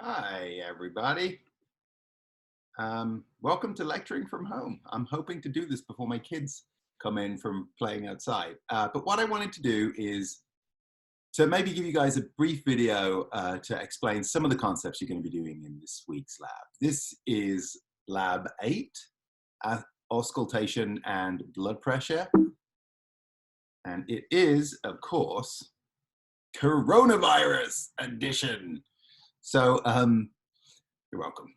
Hi, everybody. Welcome to Lecturing from Home. I'm hoping to do this before my kids come in from playing outside. But what I wanted to do is to maybe give you guys a brief video to explain some of the concepts you're going to be doing in this week's lab. This is Lab 8, Auscultation and Blood Pressure. And it is, of course, Coronavirus edition. So you're welcome.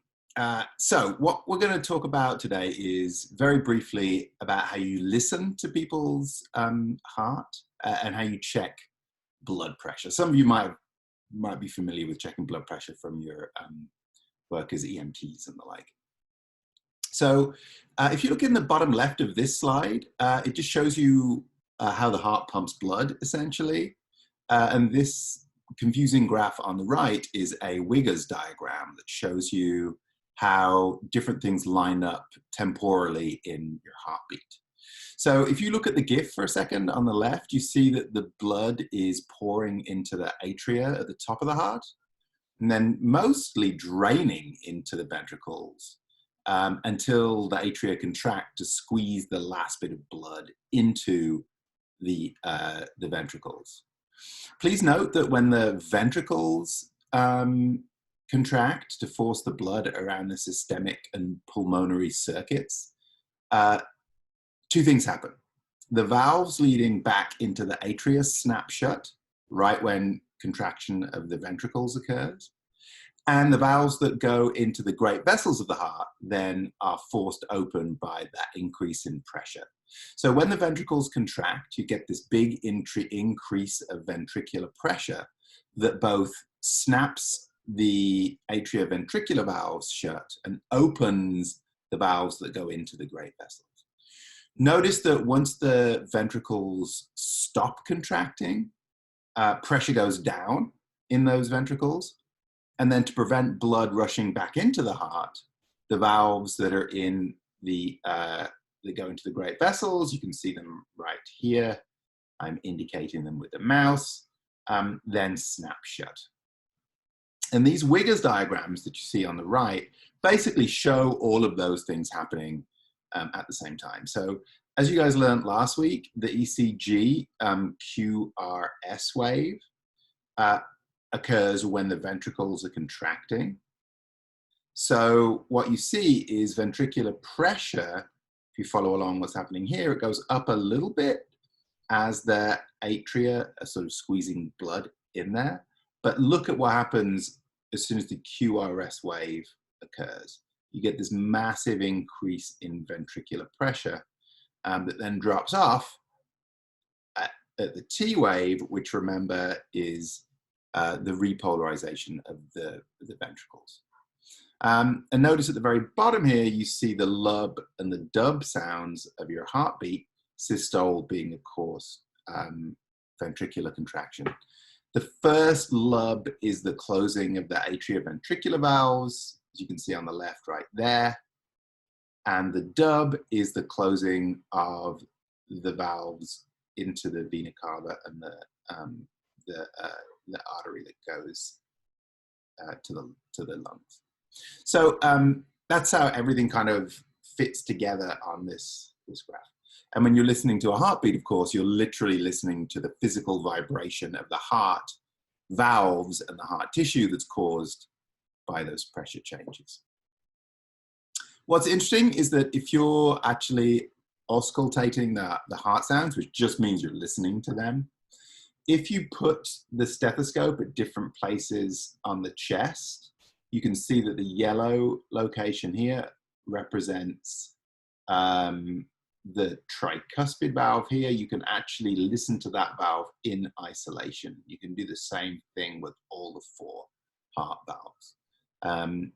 So what we're going to talk about today is very briefly about how you listen to people's heart and how you check blood pressure. Some of you might be familiar with checking blood pressure from your work as EMTs and the like. So if you look in the bottom left of this slide, it just shows you how the heart pumps blood, essentially. And this confusing graph on the right is a Wiggers diagram that shows you how different things line up temporally in your heartbeat. So if you look at the GIF for a second on the left, you see that the blood is pouring into the atria at the top of the heart, and then mostly draining into the ventricles until the atria contract to squeeze the last bit of blood into the ventricles. Please note that when the ventricles contract to force the blood around the systemic and pulmonary circuits, two things happen. The valves leading back into the atria snap shut right when contraction of the ventricles occurs, and the valves that go into the great vessels of the heart then are forced open by that increase in pressure. So when the ventricles contract, you get this big increase of ventricular pressure that both snaps the atrioventricular valves shut and opens the valves that go into the great vessels. Notice that once the ventricles stop contracting, pressure goes down in those ventricles. And then to prevent blood rushing back into the heart, the valves that are in the that go into the great vessels, you can see them right here. I'm indicating them with the mouse, then snap shut. And these Wiggers diagrams that you see on the right basically show all of those things happening at the same time. So as you guys learned last week, the ECG QRS wave occurs when the ventricles are contracting. So what you see is ventricular pressure. If you follow along what's happening here, it goes up a little bit as the atria are sort of squeezing blood in there. But look at what happens as soon as the QRS wave occurs. You get this massive increase in ventricular pressure that then drops off at the T wave, which remember is the repolarization of the ventricles. And notice at the very bottom here, you see the lub and the dub sounds of your heartbeat, systole being, of course, ventricular contraction. The first lub is the closing of the atrioventricular valves, as you can see on the left right there. And the dub is the closing of the valves into the vena cava and the artery that goes to the lungs. So that's how everything kind of fits together on this graph. And when you're listening to a heartbeat, of course, you're literally listening to the physical vibration of the heart valves and the heart tissue that's caused by those pressure changes. What's interesting is that if you're actually auscultating the heart sounds, which just means you're listening to them, if you put the stethoscope at different places on the chest, you can see that the yellow location here represents the tricuspid valve here. You can actually listen to that valve in isolation. You can do the same thing with all the 4 heart valves.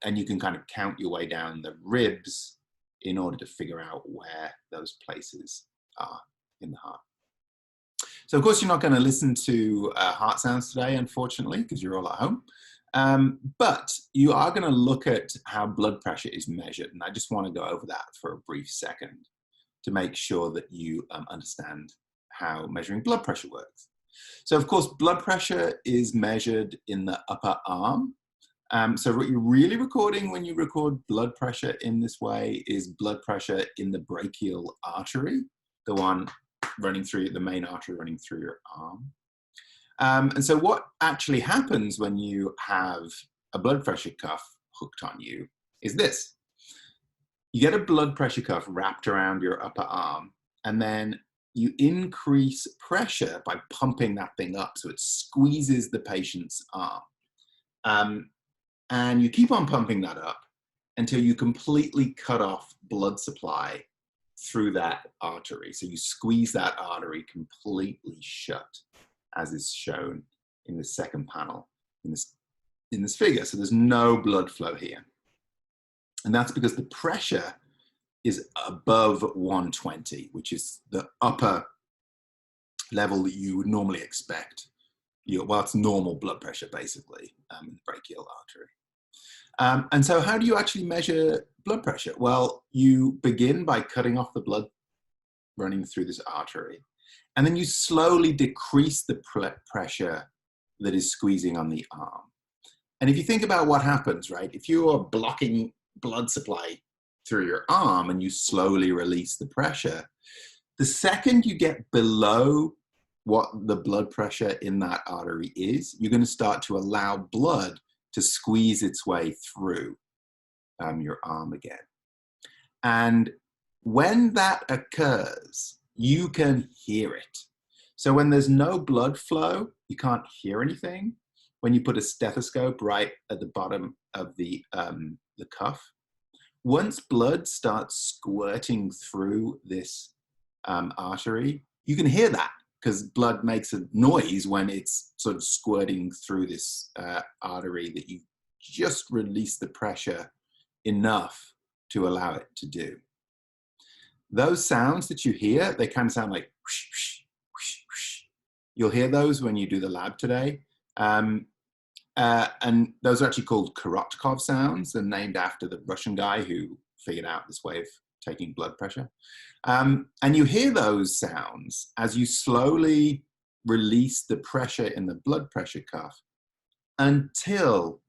And you can kind of count your way down the ribs in order to figure out where those places are in the heart. So of course, you're not going to listen to heart sounds today, unfortunately, because you're all at home. But you are going to look at how blood pressure is measured. And I just want to go over that for a brief second to make sure that you understand how measuring blood pressure works. So of course, blood pressure is measured in the upper arm. So what you're really recording when you record blood pressure in this way is blood pressure in the brachial artery, the one running through the main artery running through your arm. And so what actually happens when you have a blood pressure cuff hooked on you is this. You get a blood pressure cuff wrapped around your upper arm, and then you increase pressure by pumping that thing up so it squeezes the patient's arm. And you keep on pumping that up until you completely cut off blood supply through that artery. So you squeeze that artery completely shut, as is shown in the second panel in this figure. So there's no blood flow here. And that's because the pressure is above 120, which is the upper level that you would normally expect. Well, it's normal blood pressure, basically, in the brachial artery. And so how do you actually measure blood pressure? Well, you begin by cutting off the blood running through this artery, and then you slowly decrease the pressure that is squeezing on the arm. And if you think about what happens, right, if you are blocking blood supply through your arm and you slowly release the pressure, the second you get below what the blood pressure in that artery is, you're going to start to allow blood to squeeze its way through your arm again. And when that occurs, you can hear it. So when there's no blood flow, you can't hear anything. When you put a stethoscope right at the bottom of the cuff, once blood starts squirting through this artery, you can hear that, because blood makes a noise when it's sort of squirting through this artery that you just release the pressure enough to allow it to do. Those sounds that you hear, they kind of sound like whoosh, whoosh, whoosh, whoosh. You'll hear those when you do the lab today. And those are actually called Korotkov sounds. They're named after the Russian guy who figured out this way of taking blood pressure. And you hear those sounds as you slowly release the pressure in the blood pressure cuff until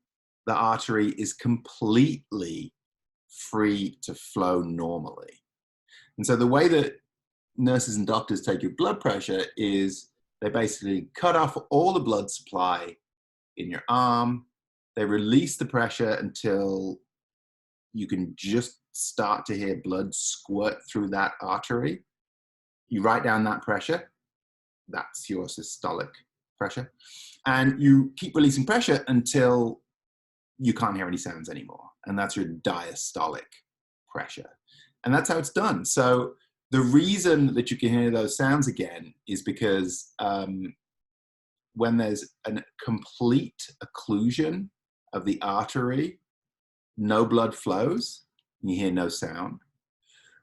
the artery is completely free to flow normally. And so the way that nurses and doctors take your blood pressure is they basically cut off all the blood supply in your arm. They release the pressure until you can just start to hear blood squirt through that artery. You write down that pressure. That's your systolic pressure. And you keep releasing pressure until you can't hear any sounds anymore. And that's your diastolic pressure. And that's how it's done. So the reason that you can hear those sounds again is because when there's a complete occlusion of the artery, no blood flows, you hear no sound.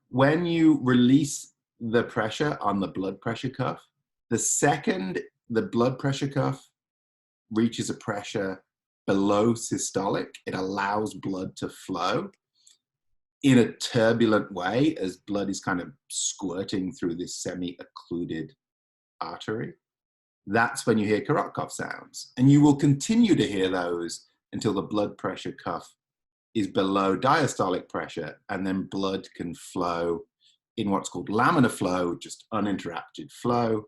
When you release the pressure on the blood pressure cuff, the second the blood pressure cuff reaches a pressure below systolic, it allows blood to flow in a turbulent way as blood is kind of squirting through this semi-occluded artery. That's when you hear Korotkov sounds. And you will continue to hear those until the blood pressure cuff is below diastolic pressure, and then blood can flow in what's called laminar flow, just uninterrupted flow.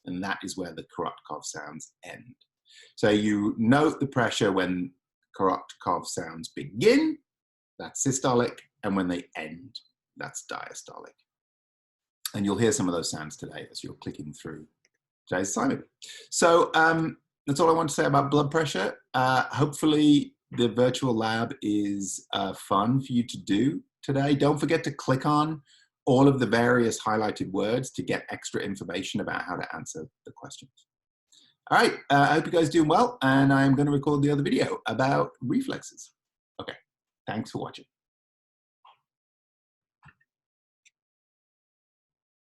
And that is where the Korotkov sounds end. So you note the pressure when Korotkov sounds begin, that's systolic, and when they end, that's diastolic. And you'll hear some of those sounds today as you're clicking through today's assignment. So that's all I want to say about blood pressure. Hopefully the virtual lab is fun for you to do today. Don't forget to click on all of the various highlighted words to get extra information about how to answer the questions. All right, I hope you guys are doing well, and I'm going to record the other video about reflexes. Okay, thanks for watching.